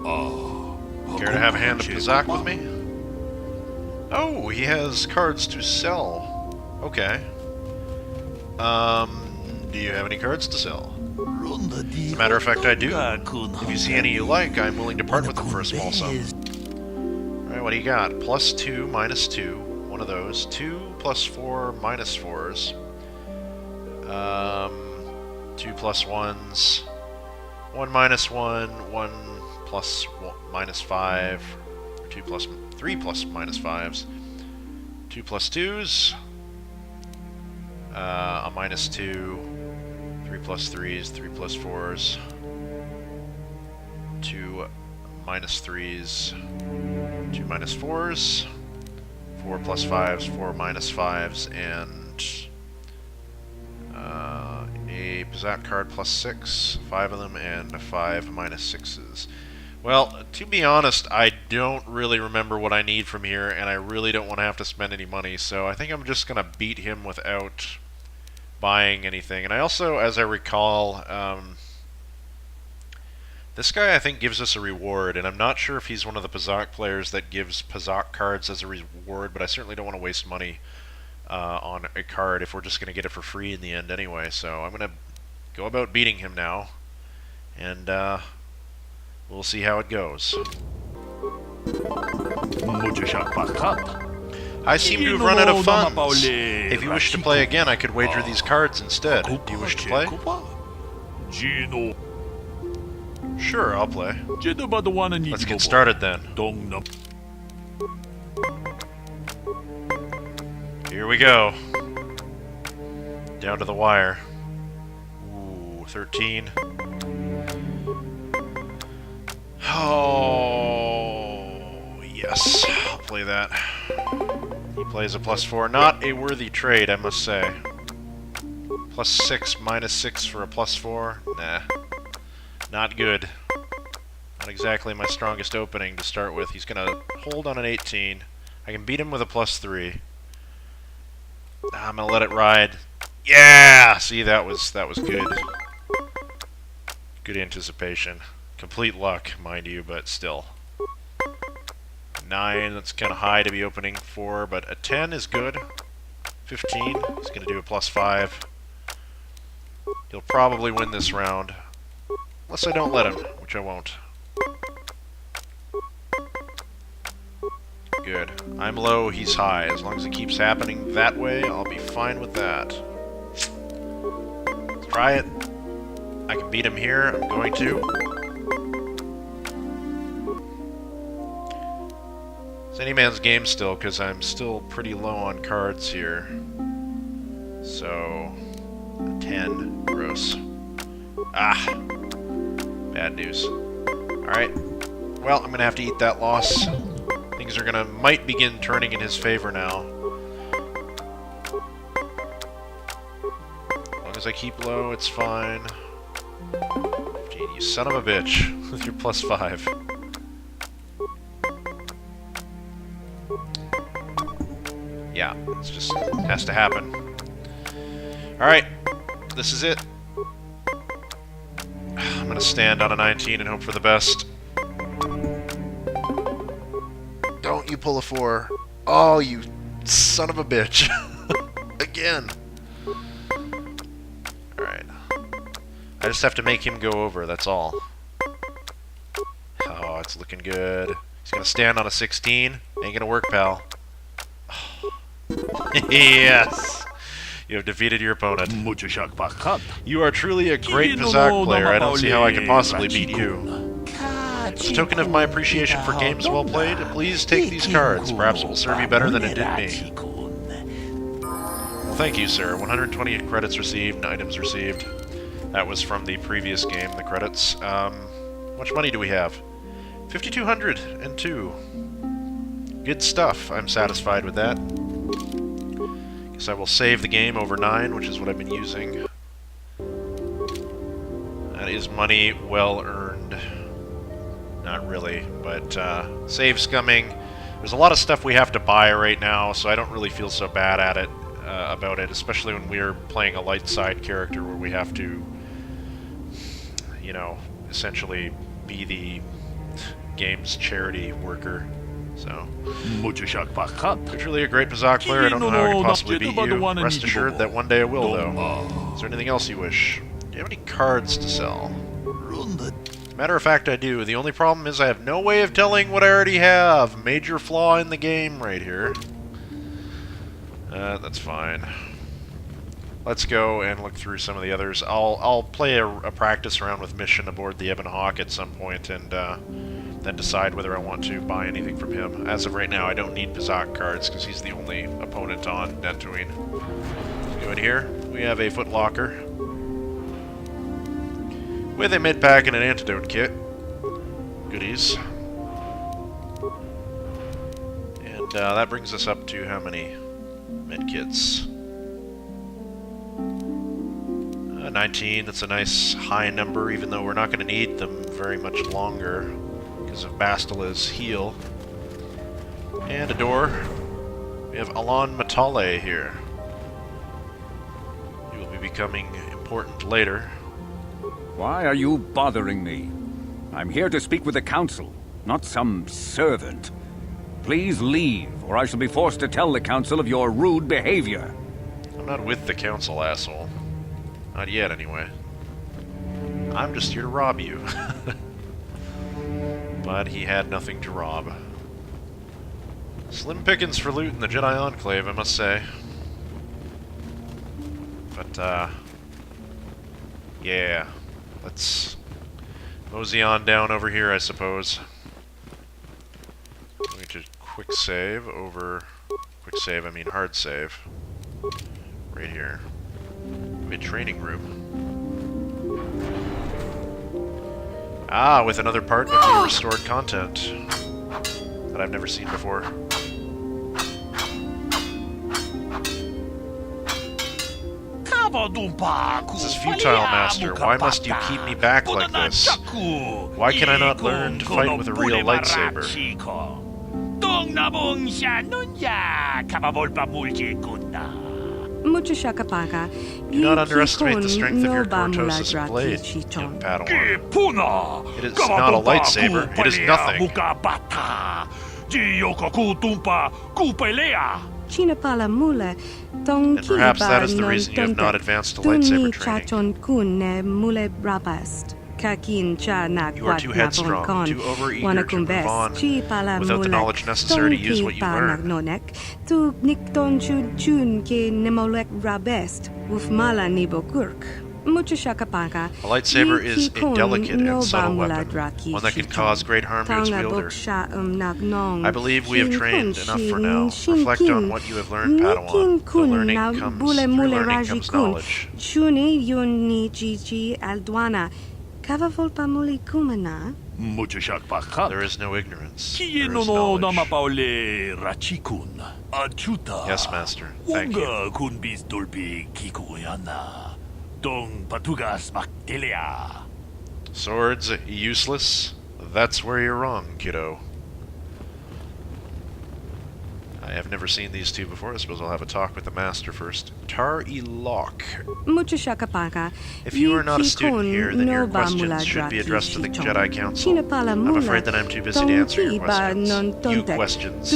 Care to have a hand of Pazak with me? Oh, he has cards to sell. Okay. Do you have any cards to sell? As a matter of fact, I do. If you see any you like, I'm willing to part with them for a small sum. Alright, what do you got? +2, -2. One of those. 2 +4, -4s. 2 +1s. 1 -1. 1 plus -5. 2 plus 3 plus -5s. 2 +2s. A -2. 3 +3s. 3 +4s. 2 -3s. 2 -4s. 4 +5s. 4 -5s. And a Pazak card +6. 5 of them, and 5 -6s. Well, to be honest, I don't really remember what I need from here, and I really don't want to have to spend any money, so I think I'm just going to beat him without buying anything. And I also, as I recall, this guy I think gives us a reward, and I'm not sure if he's one of the Pazak players that gives Pazak cards as a reward, but I certainly don't want to waste money on a card if we're just going to get it for free in the end anyway. So I'm going to go about beating him now, and we'll see how it goes. I seem to have run out of funds. If you wish to play again, I could wager these cards instead. Do you wish to play? Sure, I'll play. Let's get started then. Here we go. Down to the wire. Ooh, 13. Oh, yes. I'll play that. He plays a +4. Not a worthy trade, I must say. +6, -6 for a +4? Nah. Not good. Not exactly my strongest opening to start with. He's going to hold on an 18. I can beat him with a +3. I'm going to let it ride. Yeah! See, that was good. Good anticipation. Complete luck, mind you, but still. 9, that's kind of high to be opening for, but a 10 is good. 15, he's going to do a +5. He'll probably win this round. Unless I don't let him, which I won't. Good. I'm low, he's high. As long as it keeps happening that way, I'll be fine with that. Let's try it. I can beat him here. I'm going to. It's any man's game still, because I'm still pretty low on cards here. So, 10. Gross. Ah! Bad news. Alright. Well, I'm going to have to eat that loss. Things are might begin turning in his favor now. As long as I keep low, it's fine. 15, you son of a bitch, with your +5. Yeah, it's just has to happen. Alright, this is it. I'm gonna stand on a 19 and hope for the best. Don't you pull a 4. Oh, you son of a bitch. Again. Alright. I just have to make him go over, that's all. Oh, it's looking good. He's gonna stand on a 16. Ain't gonna work, pal. Yes! You have defeated your opponent. You are truly a great Pazak player. I don't see how I could possibly beat you. As a token of my appreciation for games well played, please take these cards. Perhaps it will serve you better than it did me. Well, thank you, sir. 120 credits received, items received. That was from the previous game, the credits. How much money do we have? 5,202. Good stuff. I'm satisfied with that. Guess I will save the game over 9, which is what I've been using. That is money well earned. Not really, but save scumming. There's a lot of stuff we have to buy right now, so I don't really feel so bad at it about it, especially when we're playing a light side character where we have to, you know, essentially be the game's charity worker. So, You're you're truly a great Pazak player. I don't know how I could possibly beat you. Rest assured that one day I will, though. Is there anything else you wish? Do you have any cards to sell? Matter of fact, I do. The only problem is I have no way of telling what I already have. Major flaw in the game right here. That's fine. Let's go and look through some of the others. I'll play a practice round with Mission aboard the Ebon Hawk at some point and then decide whether I want to buy anything from him. As of right now, I don't need Pazak cards because he's the only opponent on Dantooine. Let's go in here. We have a Footlocker with a mid-pack and an antidote kit. Goodies. And that brings us up to how many mid-kits? 19, that's a nice high number, even though we're not going to need them very much longer because of Bastila's heal. And a door. We have Alan Matale here. He will be becoming important later. Why are you bothering me? I'm here to speak with the council, not some servant. Please leave, or I shall be forced to tell the council of your rude behavior. I'm not with the council, asshole. Not yet, anyway. I'm just here to rob you. But he had nothing to rob. Slim pickings for loot in the Jedi Enclave, I must say. But, yeah. Let's mosey on down over here, I suppose. I'm going to quick save over... Quick save, I mean hard save. Right here. A training room. Ah, with another part of the restored content that I've never seen before. This is futile, Master. Why must you keep me back like this? Why can I not learn to fight with a real lightsaber? Do not underestimate the strength of your Cortosis blade, young Padawan. It is not a lightsaber, it is nothing. And perhaps that is the reason you have not advanced to lightsaber training. You are too headstrong, too overeager to move on without the knowledge necessary to use what you learn. A lightsaber is a delicate and subtle weapon, one that can cause great harm to its wielder. I believe we have trained enough for now. Reflect on what you have learned, Padawan. Through learning comes knowledge. There is no ignorance. There is knowledge. Yes, Master. Thank you. Swords useless? That's where you're wrong, kiddo. I have never seen these two before. I suppose I'll have a talk with the Master first. Tar-e-Lock. If you are not a student here, then your questions should be addressed to the Jedi Council. I'm afraid that I'm too busy to answer your questions.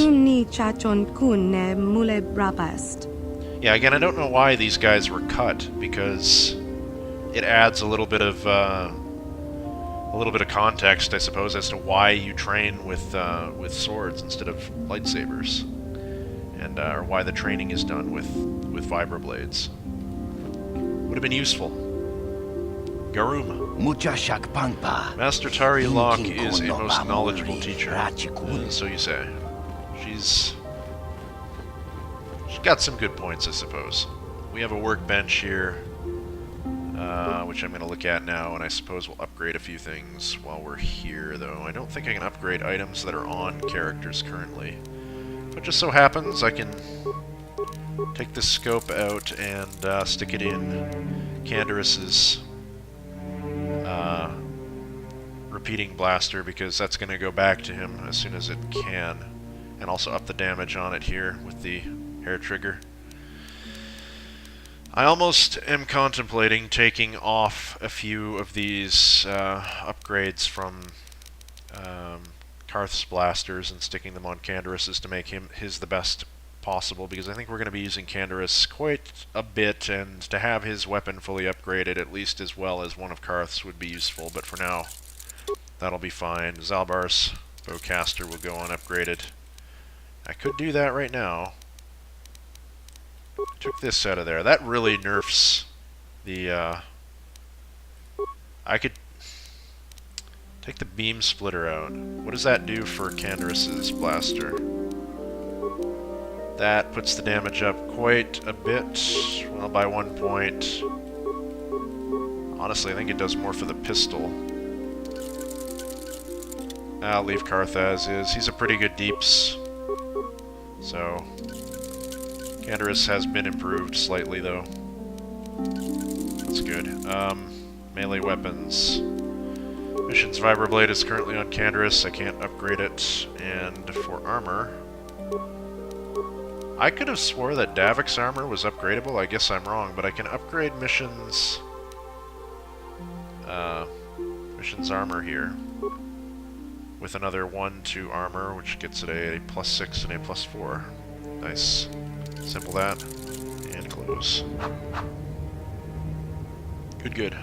Yeah, again, I don't know why these guys were cut, because it adds a little bit of context, I suppose, as to why you train with swords instead of lightsabers, and or why the training is done with vibroblades. Would have been useful. Garum. Master Tar-e-Lock is a most knowledgeable teacher. So you say. She's got some good points, I suppose. We have a workbench here, which I'm going to look at now, and I suppose we'll upgrade a few things while we're here, though. I don't think I can upgrade items that are on characters currently. But just so happens I can take this scope out and stick it in Canderous' repeating blaster, because that's going to go back to him as soon as it can. And also up the damage on it here with the hair trigger. I almost am contemplating taking off a few of these upgrades from Karth's blasters and sticking them on Canderous to make his the best possible, because I think we're going to be using Canderous quite a bit, and to have his weapon fully upgraded, at least as well as one of Karth's, would be useful, but for now, that'll be fine. Zalbar's bowcaster will go unupgraded. I could do that right now. Took this out of there. That really nerfs the, I could take the beam splitter out. What does that do for Canderous's blaster? That puts the damage up quite a bit. Well, by 1 point. Honestly, I think it does more for the pistol. I'll leave Karth as is. He's a pretty good deeps. So, Canderous has been improved slightly, though. That's good. Melee weapons. Mission's Vibroblade is currently on Canderous. I can't upgrade it. And for armor, I could have swore that Davik's armor was upgradable. I guess I'm wrong, but I can upgrade Mission's armor here with another 1-2 armor, which gets it a +6 and a +4. Nice. Simple that. And close. Good.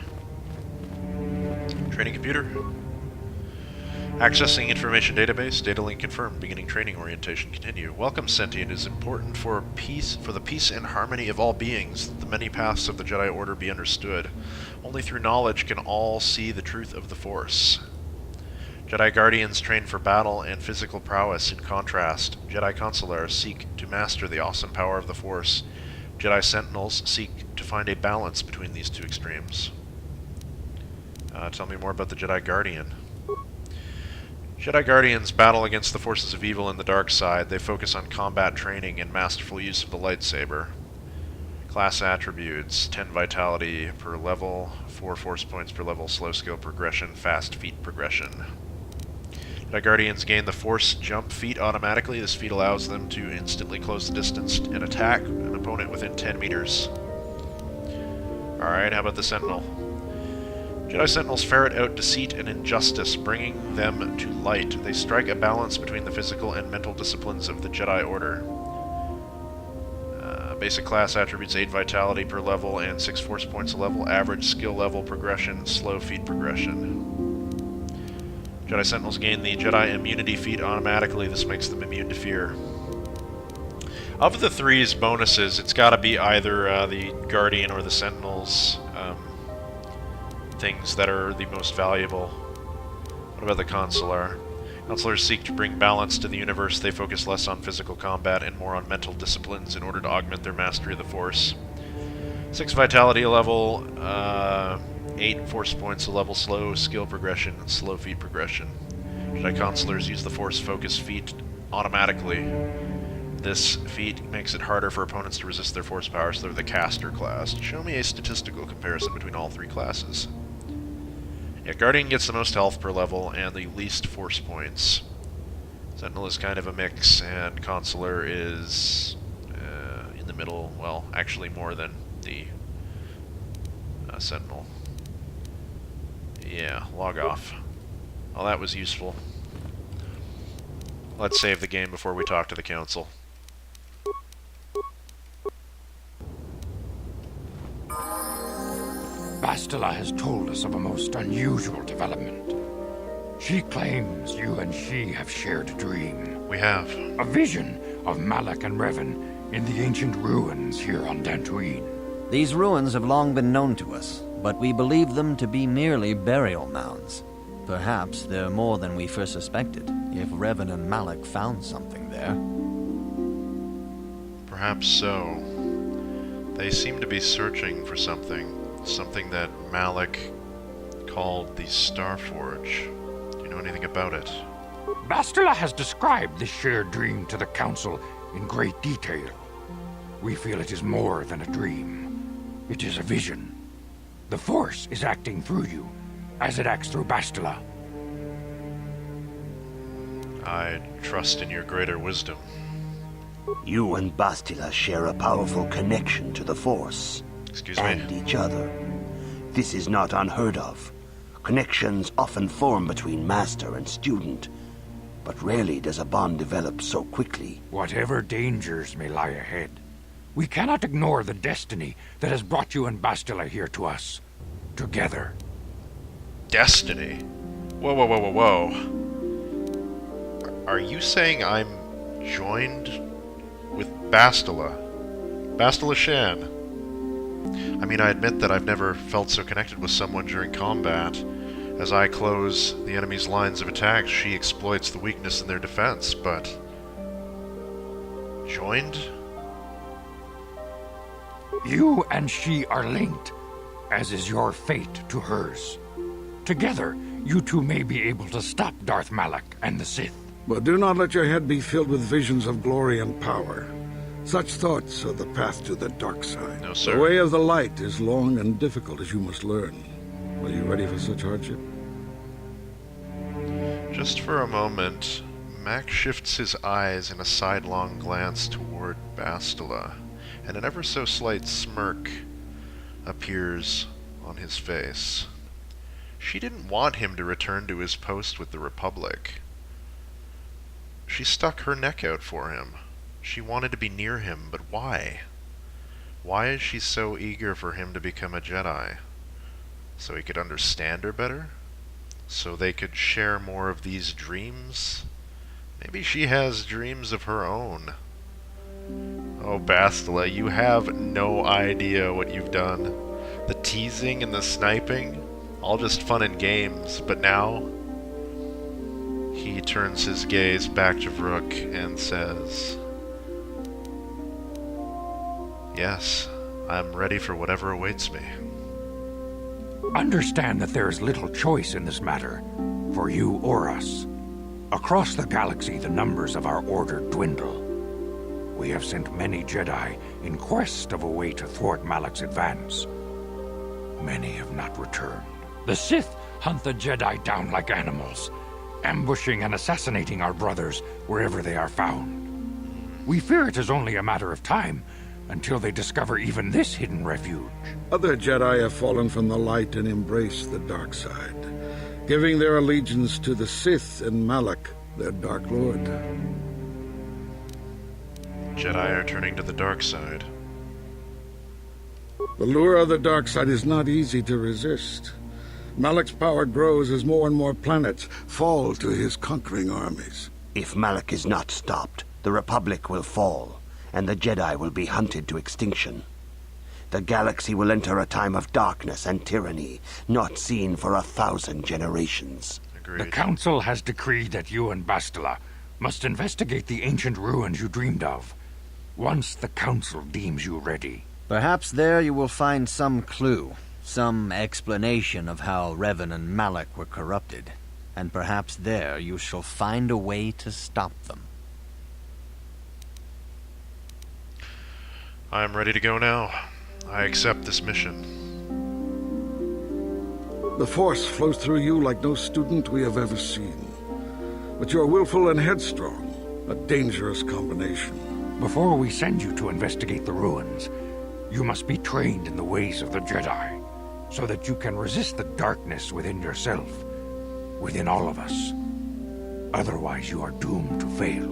Training computer. Accessing information database. Data link confirmed. Beginning training orientation. Continue. Welcome, sentient. It is important for the peace and harmony of all beings that the many paths of the Jedi Order be understood. Only through knowledge can all see the truth of the Force. Jedi Guardians train for battle and physical prowess. In contrast, Jedi Consulars seek to master the awesome power of the Force. Jedi Sentinels seek to find a balance between these two extremes. Tell me more about the Jedi Guardian. Jedi Guardians battle against the forces of evil and the dark side. They focus on combat training and masterful use of the lightsaber. Class attributes: 10 vitality per level, 4 force points per level, slow skill progression, fast feat progression. Jedi Guardians gain the Force Jump feat automatically. This feat allows them to instantly close the distance and attack an opponent within 10 meters. Alright, how about the Sentinel? Jedi Sentinels ferret out deceit and injustice, bringing them to light. They strike a balance between the physical and mental disciplines of the Jedi Order. Basic class attributes: 8 vitality per level and 6 force points a level. Average skill level progression, slow feat progression. Jedi Sentinels gain the Jedi Immunity feat automatically. This makes them immune to fear. Of the three's bonuses, it's got to be either the Guardian or the Sentinels. Things that are the most valuable. What about the Consular? Consulars seek to bring balance to the universe. They focus less on physical combat and more on mental disciplines in order to augment their mastery of the Force. 6 vitality a level, 8 force points a level, slow skill progression, and slow feat progression. Jedi Consulars use the Force Focus feat automatically. This feat makes it harder for opponents to resist their Force powers. They're the caster class. Show me a statistical comparison between all three classes. Yeah, Guardian gets the most health per level and the least force points. Sentinel is kind of a mix, and Consular is in the middle. Well, actually more than the Sentinel. Yeah, log off. Well, that was useful. Let's save the game before we talk to the Council. Bastila has told us of a most unusual development. She claims you and she have shared a dream. We have. A vision of Malak and Revan in the ancient ruins here on Dantooine. These ruins have long been known to us, but we believe them to be merely burial mounds. Perhaps they're more than we first suspected, if Revan and Malak found something there. Perhaps so. They seem to be searching for something. Something that Malak called the Starforge. Do you know anything about it? Bastila has described this shared dream to the Council in great detail. We feel it is more than a dream. It is a vision. The Force is acting through you, as it acts through Bastila. I trust in your greater wisdom. You and Bastila share a powerful connection to the Force. Excuse me? And each other. This is not unheard of. Connections often form between master and student. but rarely does a bond develop so quickly. Whatever dangers may lie ahead, we cannot ignore the destiny that has brought you and Bastila here to us. Together. Destiny? Whoa, whoa, whoa, whoa, whoa. Are you saying I'm joined with Bastila? Bastila Shan? I mean, I admit that I've never felt so connected with someone during combat. As I close the enemy's lines of attack, she exploits the weakness in their defense, but... joined? You and she are linked, as is your fate to hers. Together, you two may be able to stop Darth Malak and the Sith. But do not let your head be filled with visions of glory and power. Such thoughts are the path to the dark side. No, sir. The way of the light is long and difficult, as you must learn. Are you ready for such hardship? Just for a moment, Mac shifts his eyes in a sidelong glance toward Bastila, and an ever so slight smirk appears on his face. She didn't want him to return to his post with the Republic. She stuck her neck out for him. She wanted to be near him, but why? Why is she so eager for him to become a Jedi? So he could understand her better? So they could share more of these dreams? Maybe she has dreams of her own. Oh, Bastila, you have no idea what you've done. The teasing and the sniping, all just fun and games, but now... He turns his gaze back to Vrook and says, "Yes, I'm ready for whatever awaits me." Understand that there is little choice in this matter, for you or us. Across the galaxy, the numbers of our order dwindle. We have sent many Jedi in quest of a way to thwart Malak's advance. Many have not returned. The Sith hunt the Jedi down like animals, ambushing and assassinating our brothers wherever they are found. We fear it is only a matter of time until they discover even this hidden refuge. Other Jedi have fallen from the light and embraced the dark side, giving their allegiance to the Sith and Malak, their Dark Lord. Jedi are turning to the dark side. The lure of the dark side is not easy to resist. Malak's power grows as more and more planets fall to his conquering armies. If Malak is not stopped, the Republic will fall, and the Jedi will be hunted to extinction. The galaxy will enter a time of darkness and tyranny, not seen for 1,000 generations. Agreed. The Council has decreed that you and Bastila must investigate the ancient ruins you dreamed of, once the Council deems you ready. Perhaps there you will find some clue, some explanation of how Revan and Malak were corrupted, and perhaps there you shall find a way to stop them. I am ready to go now. I accept this mission. The Force flows through you like no student we have ever seen. But you're willful and headstrong, a dangerous combination. Before we send you to investigate the ruins, you must be trained in the ways of the Jedi, so that you can resist the darkness within yourself, within all of us. Otherwise, you are doomed to fail.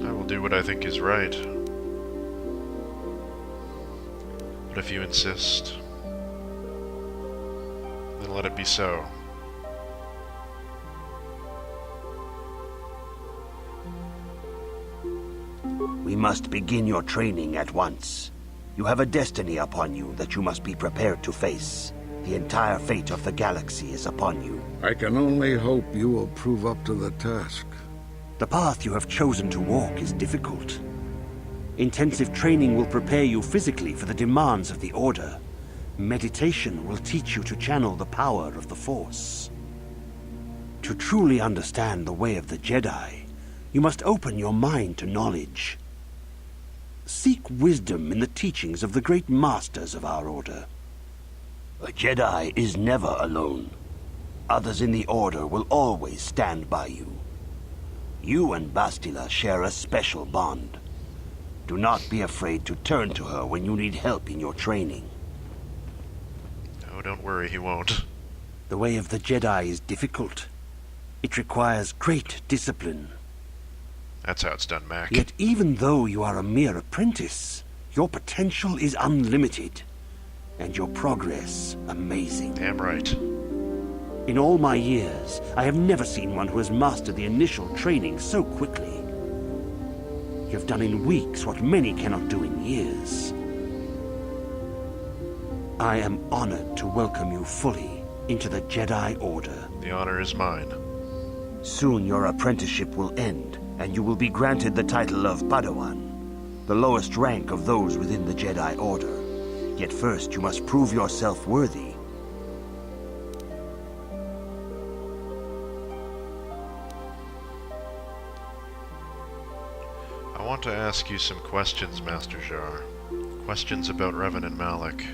I will do what I think is right. But if you insist, then let it be so. We must begin your training at once. You have a destiny upon you that you must be prepared to face. The entire fate of the galaxy is upon you. I can only hope you will prove up to the task. The path you have chosen to walk is difficult. Intensive training will prepare you physically for the demands of the Order. Meditation will teach you to channel the power of the Force. To truly understand the way of the Jedi, you must open your mind to knowledge. Seek wisdom in the teachings of the great masters of our Order. A Jedi is never alone. Others in the Order will always stand by you. You and Bastila share a special bond. Do not be afraid to turn to her when you need help in your training. Oh, don't worry, he won't. The way of the Jedi is difficult. It requires great discipline. That's how it's done, Mac. Yet even though you are a mere apprentice, your potential is unlimited, and your progress amazing. Damn right. In all my years, I have never seen one who has mastered the initial training so quickly. You've done in weeks what many cannot do in years. I am honored to welcome you fully into the Jedi Order. The honor is mine. Soon your apprenticeship will end, and you will be granted the title of Padawan, the lowest rank of those within the Jedi Order. Yet first you must prove yourself worthy. I want to ask you some questions, Master Jar. Questions about Revan and Malak.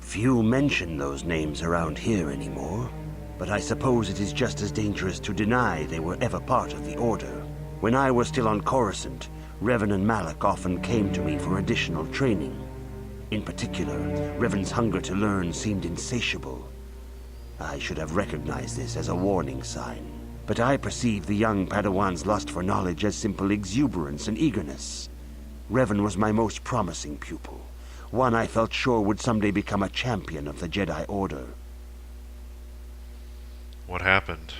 Few mention those names around here anymore, but I suppose it is just as dangerous to deny they were ever part of the Order. When I was still on Coruscant, Revan and Malak often came to me for additional training. In particular, Revan's hunger to learn seemed insatiable. I should have recognized this as a warning sign, but I perceived the young Padawan's lust for knowledge as simple exuberance and eagerness. Revan was my most promising pupil, one I felt sure would someday become a champion of the Jedi Order. What happened?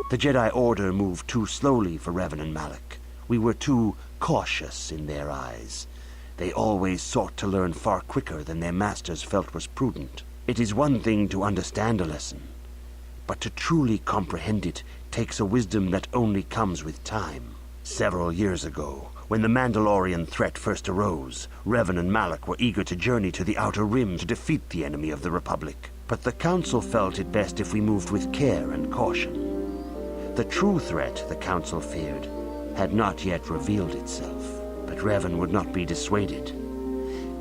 The Jedi Order moved too slowly for Revan and Malak. We were too cautious in their eyes. They always sought to learn far quicker than their masters felt was prudent. It is one thing to understand a lesson, but to truly comprehend it takes a wisdom that only comes with time. Several years ago, when the Mandalorian threat first arose, Revan and Malak were eager to journey to the Outer Rim to defeat the enemy of the Republic. But the Council felt it best if we moved with care and caution. The true threat, the Council feared, had not yet revealed itself, but Revan would not be dissuaded.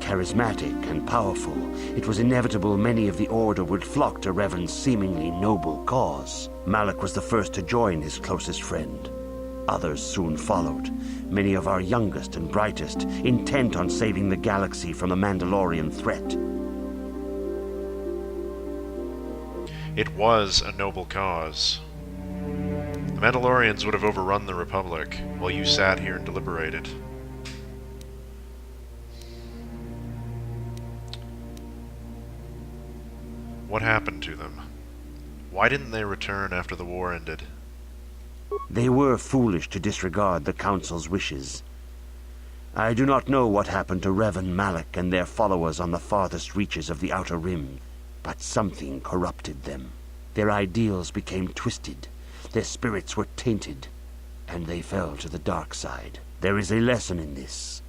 Charismatic and powerful, it was inevitable many of the Order would flock to Revan's seemingly noble cause. Malak was the first to join his closest friend. Others soon followed, many of our youngest and brightest, intent on saving the galaxy from the Mandalorian threat. It was a noble cause. The Mandalorians would have overrun the Republic while you sat here and deliberated. What happened to them? Why didn't they return after the war ended? They were foolish to disregard the Council's wishes. I do not know what happened to Revan, Malak, and their followers on the farthest reaches of the Outer Rim, but something corrupted them. Their ideals became twisted, their spirits were tainted, and they fell to the dark side. There is a lesson in this,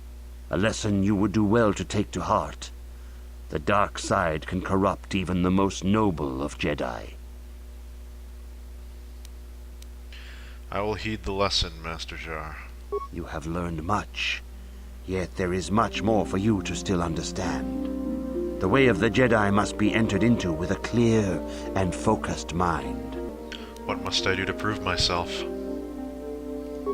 a lesson you would do well to take to heart. The dark side can corrupt even the most noble of Jedi. I will heed the lesson, Master Jar. You have learned much, yet there is much more for you to still understand. The way of the Jedi must be entered into with a clear and focused mind. What must I do to prove myself?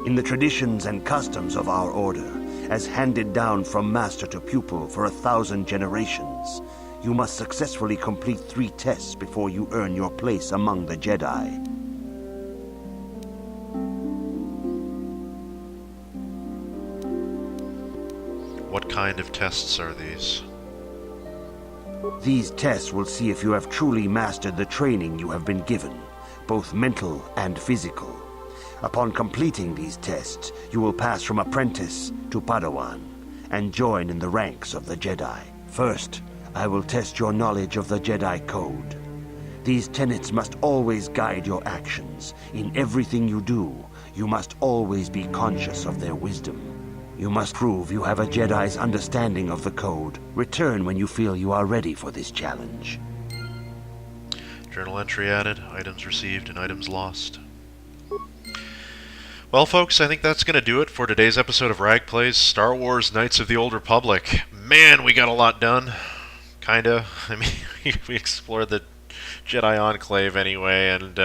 In the traditions and customs of our order, as handed down from master to pupil for 1,000 generations, you must successfully complete 3 tests before you earn your place among the Jedi. What kind of tests are these? These tests will see if you have truly mastered the training you have been given, both mental and physical. Upon completing these tests, you will pass from apprentice to Padawan and join in the ranks of the Jedi. First, I will test your knowledge of the Jedi Code. These tenets must always guide your actions. In everything you do, you must always be conscious of their wisdom. You must prove you have a Jedi's understanding of the Code. Return when you feel you are ready for this challenge. Journal entry added, items received, and items lost. Well, folks, I think that's going to do it for today's episode of Rag Plays Star Wars Knights of the Old Republic. Man, we got a lot done. Kinda. I mean, we explored the Jedi Enclave anyway, and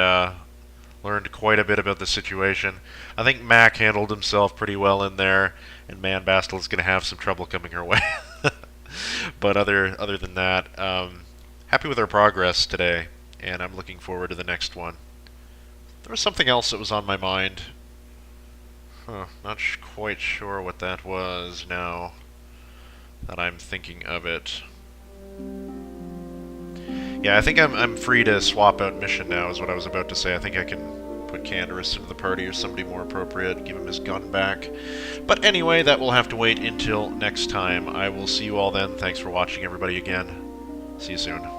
learned quite a bit about the situation. I think Mac handled himself pretty well in there, and Man Bastel is going to have some trouble coming her way. But other than that, happy with our progress today, and I'm looking forward to the next one. There was something else that was on my mind. Not quite sure what that was now that I'm thinking of it. Yeah, I think I'm free to swap out mission now, is what I was about to say. I think I can put Canderous into the party or somebody more appropriate, give him his gun back. But anyway, that will have to wait until next time. I will see you all then. Thanks for watching, everybody, again. See you soon.